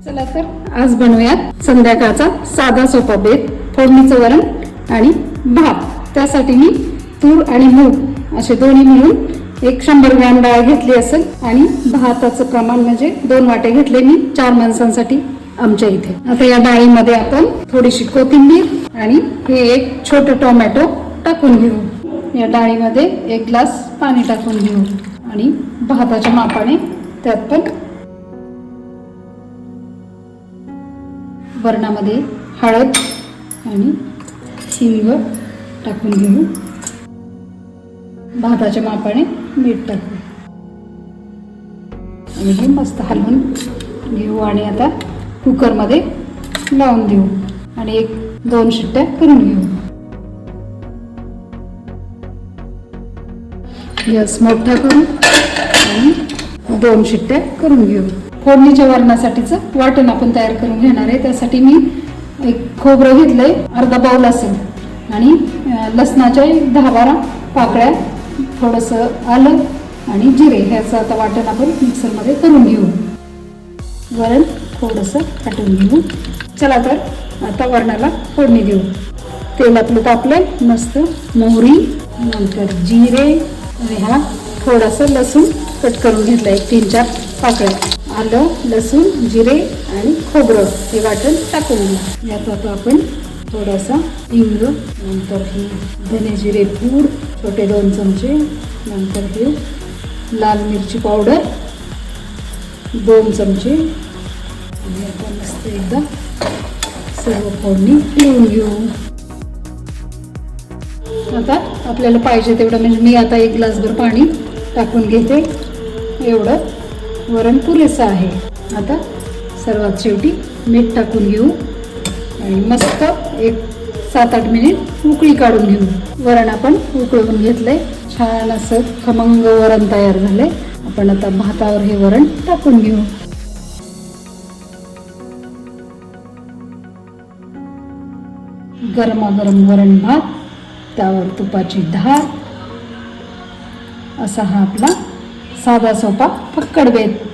चला तर आज बनवूयात संध्याकाळचा साधा सोपा बेत, फोडणीचं वरण आणि भात। त्यासाठी मी तूर आणि मूग असे दोन्ही मिळून 100 ग्रॅम डाळ घेतली असेल आणि भाताचं प्रमाण म्हणजे 2 वाटे घेतले मी 4 माणसांसाठी आमच्या इथे। आता या डाळीमध्ये आपण थोडीशी कोथिंबीर आणि हे एक छोटं टोमॅटो टाकून घेऊ। या डाळीमध्ये 1 ग्लास पाणी टाकून घेऊ आणि भाताच्या मापाने त्यात पण वरणामध्ये हळद आणि हिंग टाकून घेऊ। भाताच्या मापाने मीठ टाकू आणि हे मस्त हलवून घेऊ आणि आता कुकरमध्ये लावून देऊ आणि 1-2 शिट्ट्या करून घेऊ। गॅस मोठा करू आणि 2 शिट्ट्या करून घेऊ। फोडणीच्या वरणासाठीचं वाटण आपण तयार करून घेणार आहे। त्यासाठी मी एक खोबरं घेतलंय, अर्धा बाउल असेल आणि लसणाच्या 10-12 पाकळ्या, थोडंसं आलं आणि जिरे ह्याचं आता वाटण आपण मिक्सरमध्ये करून घेऊ। वरण थोडंसं काटून घेऊ। चला तर आता वरणाला फोडणी देऊ। तेल आपलं तापलंय, मस्त मोहरी, नंतर जिरे आणि हा थोडासा लसूण कट करून घेतलाय, 3-4 पाकळ्या, आलं, लसूण, जिरे आणि खोबरं हे वाटण टाकून घेऊ। यात आता आपण थोडासा हिंग, नंतर ही धने जिरे पूड छोटे 2 चमचे, नंतर हे लाल मिरची पावडर 2 चमचे आणि आता मस्त एकदा सर्व फोडणी देऊन घेऊ। आता आपल्याला पाहिजे तेवढं, म्हणजे मी आता 1 ग्लासभर पाणी टाकून घेते, एवढं वरण पुरेसं आहे। आता सर्वात शेवटी मीठ टाकून घेऊ आणि मस्त 7-8 मिनिट उकळी काढून घेऊ। वरण आपण उकळवून घेतलंय, छान असं खमंग वरण तयार झालंय। आपण आता भातावर हे वरण टाकून घेऊ। गरमागरम वरण भात, त्यावर तुपाची धार, असा हा आपला साधा सोपा फक्कड बेत।